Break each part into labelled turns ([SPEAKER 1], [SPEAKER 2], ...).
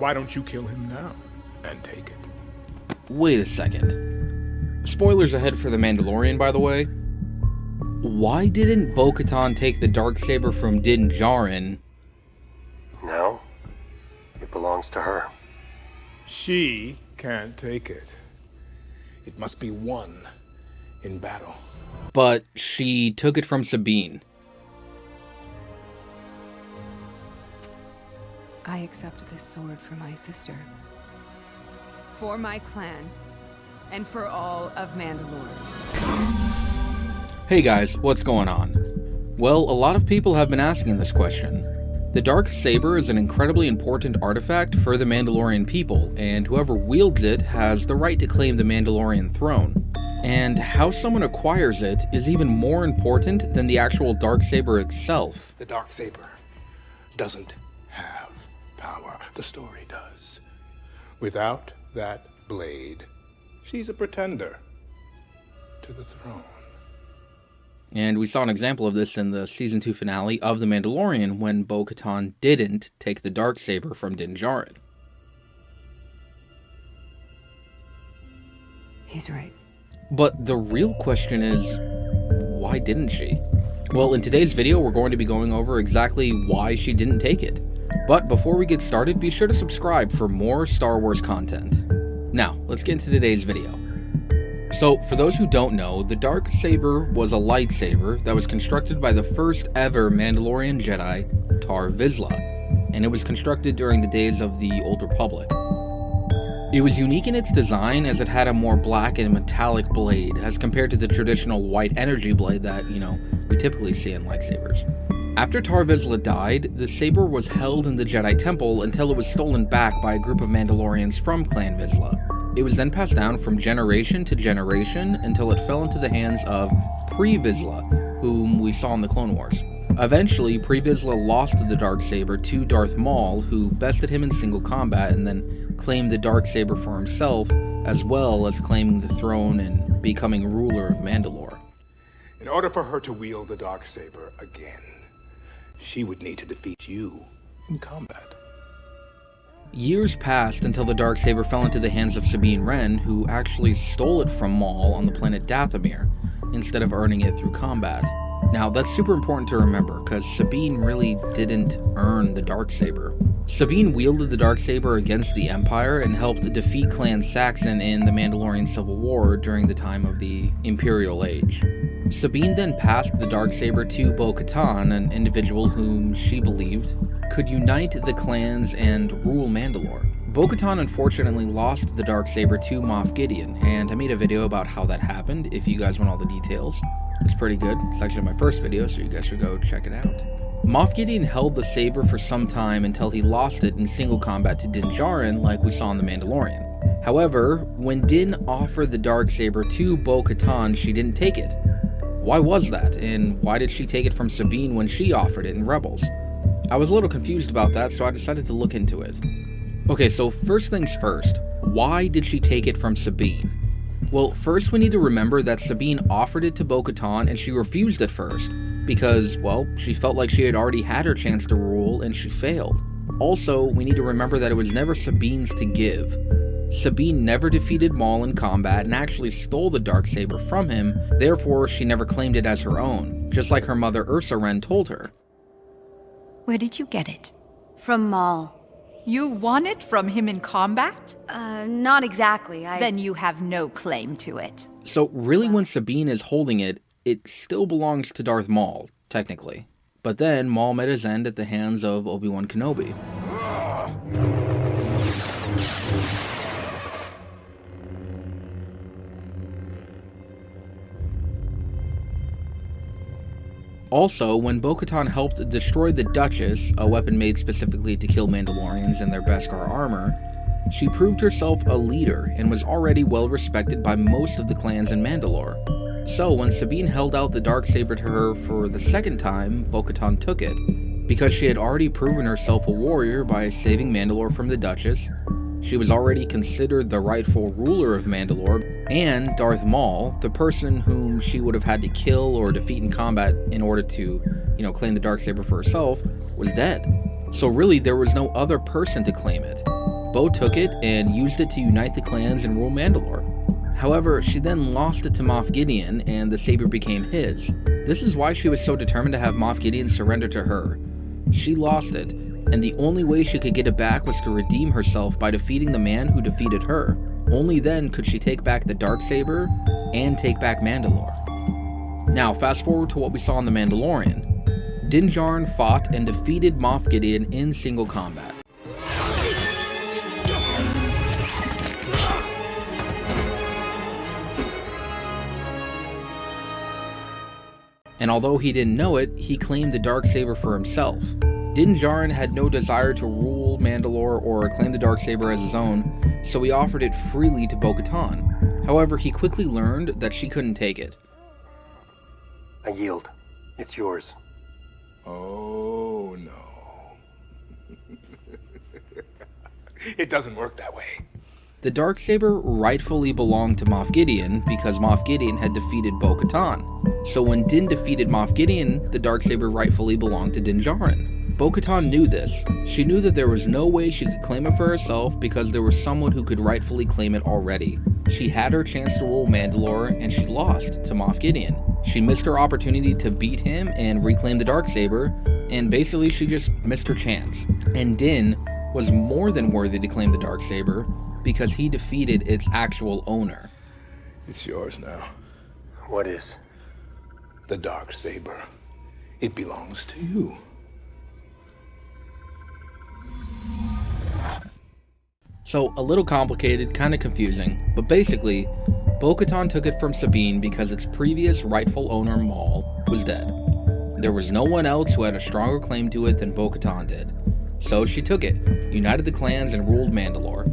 [SPEAKER 1] Why don't you kill him now and take it?
[SPEAKER 2] Wait a second. Spoilers ahead for The Mandalorian, by the way. Why didn't bo-katan take the Darksaber from Din Djarin?
[SPEAKER 3] No, it belongs to her.
[SPEAKER 1] She can't take it. It must be won in battle.
[SPEAKER 2] But she took it from Sabine.
[SPEAKER 4] I accept this sword for my sister, for my clan, and for all of Mandalore.
[SPEAKER 2] Hey guys, what's going on? Well, a lot of people have been asking this question. The Darksaber is an incredibly important artifact for the Mandalorian people, and whoever wields it has the right to claim the Mandalorian throne. And how someone acquires it is even more important than the actual Darksaber itself.
[SPEAKER 1] The Darksaber doesn't have power. The story does. Without that blade, she's a pretender to the throne.
[SPEAKER 2] And we saw an example of this in the Season 2 finale of The Mandalorian when bo-katan didn't take the Darksaber from Din Djarin.
[SPEAKER 4] He's right.
[SPEAKER 2] But the real question is, why didn't she? Well, in today's video, we're going to be going over exactly why she didn't take it. But before we get started, be sure to subscribe for more Star Wars content. Now, let's get into today's video. So, for those who don't know, the Darksaber was a lightsaber that was constructed by the first ever Mandalorian Jedi, Tar Vizsla, and it was constructed during the days of the Old Republic. It was unique in its design as it had a more black and metallic blade as compared to the traditional white energy blade that, we typically see in lightsabers. After Tar Vizsla died, the saber was held in the Jedi Temple until it was stolen back by a group of Mandalorians from Clan Vizsla. It was then passed down from generation to generation until it fell into the hands of Pre-Vizsla, whom we saw in the Clone Wars. Eventually, Pre-Vizsla lost the Darksaber to Darth Maul, who bested him in single combat and then claimed the Darksaber for himself, as well as claiming the throne and becoming ruler of Mandalore.
[SPEAKER 1] In order for her to wield the Darksaber again, she would need to defeat you in combat.
[SPEAKER 2] Years passed until the Darksaber fell into the hands of Sabine Wren, who actually stole it from Maul on the planet Dathomir, instead of earning it through combat. Now, that's super important to remember, because Sabine really didn't earn the Darksaber. Sabine wielded the Darksaber against the Empire and helped defeat Clan Saxon in the Mandalorian Civil War during the time of the Imperial Age. Sabine then passed the Darksaber to bo-katan, an individual whom she believed could unite the clans and rule Mandalore. Bo-katan unfortunately lost the Darksaber to Moff Gideon, and I made a video about how that happened if you guys want all the details. It's pretty good. It's actually my first video, so you guys should go check it out. Moff Gideon held the saber for some time until he lost it in single combat to Din Djarin like we saw in The Mandalorian. However, when Din offered the Darksaber to bo-katan, she didn't take it. Why was that, and why did she take it from Sabine when she offered it in Rebels? I was a little confused about that, so I decided to look into it. Okay, so first things first, why did she take it from Sabine? Well, first we need to remember that Sabine offered it to bo-katan and she refused at first, because, well, she felt like she had already had her chance to rule and she failed. Also, we need to remember that it was never Sabine's to give. Sabine never defeated Maul in combat and actually stole the Darksaber from him, therefore she never claimed it as her own, just like her mother Ursa Wren told her.
[SPEAKER 5] Where did you get it?
[SPEAKER 6] From Maul.
[SPEAKER 5] You won it from him in combat?
[SPEAKER 6] Not exactly.
[SPEAKER 5] Then you have no claim to it.
[SPEAKER 2] So really when Sabine is holding it, it still belongs to Darth Maul, technically. But then Maul met his end at the hands of Obi-Wan Kenobi. Also, when bo-katan helped destroy the Duchess, a weapon made specifically to kill Mandalorians in their Beskar armor, she proved herself a leader and was already well respected by most of the clans in Mandalore. So when Sabine held out the Darksaber to her for the second time, bo-katan took it, because she had already proven herself a warrior by saving Mandalore from the Duchess. She was already considered the rightful ruler of Mandalore, and Darth Maul, the person whom she would have had to kill or defeat in combat in order to, claim the Darksaber for herself, was dead. So really, there was no other person to claim it. Bo took it and used it to unite the clans and rule Mandalore. However, she then lost it to Moff Gideon and the saber became his. This is why she was so determined to have Moff Gideon surrender to her. She lost it, and the only way she could get it back was to redeem herself by defeating the man who defeated her. Only then could she take back the Darksaber and take back Mandalore. Now, fast forward to what we saw in The Mandalorian. Din Djarin fought and defeated Moff Gideon in single combat. And although he didn't know it, he claimed the Darksaber for himself. Din Djarin had no desire to rule Mandalore or claim the Darksaber as his own, so he offered it freely to bo-katan. However, he quickly learned that she couldn't take it.
[SPEAKER 3] I yield. It's yours.
[SPEAKER 1] Oh, no. It doesn't work that way.
[SPEAKER 2] The Darksaber rightfully belonged to Moff Gideon because Moff Gideon had defeated bo-katan. So when Din defeated Moff Gideon, the Darksaber rightfully belonged to Din Djarin. Bo-katan knew this. She knew that there was no way she could claim it for herself because there was someone who could rightfully claim it already. She had her chance to rule Mandalore and she lost to Moff Gideon. She missed her opportunity to beat him and reclaim the Darksaber, and basically she just missed her chance. And Din was more than worthy to claim the Darksaber because he defeated its actual owner.
[SPEAKER 1] It's yours now.
[SPEAKER 3] What is?
[SPEAKER 1] The Darksaber. It belongs to you.
[SPEAKER 2] So, a little complicated, kind of confusing, but basically, Bo-Katan took it from Sabine because its previous rightful owner, Maul, was dead. There was no one else who had a stronger claim to it than Bo-Katan did. So she took it, united the clans, and ruled Mandalore.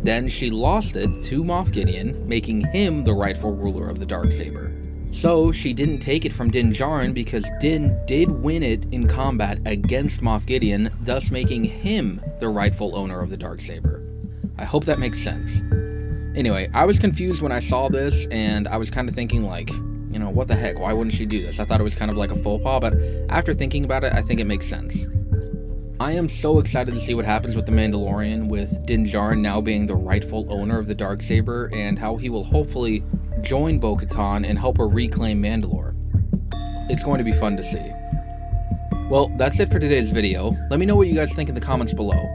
[SPEAKER 2] Then she lost it to Moff Gideon, making him the rightful ruler of the Darksaber. So she didn't take it from Din Djarin because Din did win it in combat against Moff Gideon, thus making him the rightful owner of the Darksaber. I hope that makes sense. Anyway, I was confused when I saw this, and I was kind of thinking like, you know, what the heck, why wouldn't she do this? I thought it was kind of like a faux pas, but after thinking about it, I think it makes sense. I am so excited to see what happens with The Mandalorian, with Din Djarin now being the rightful owner of the Darksaber, and how he will hopefully join Bo-Katan and help her reclaim Mandalore. It's going to be fun to see. Well, that's it for today's video. Let me know what you guys think in the comments below.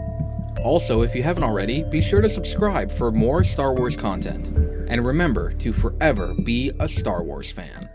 [SPEAKER 2] Also, if you haven't already, be sure to subscribe for more Star Wars content. And remember to forever be a Star Wars fan.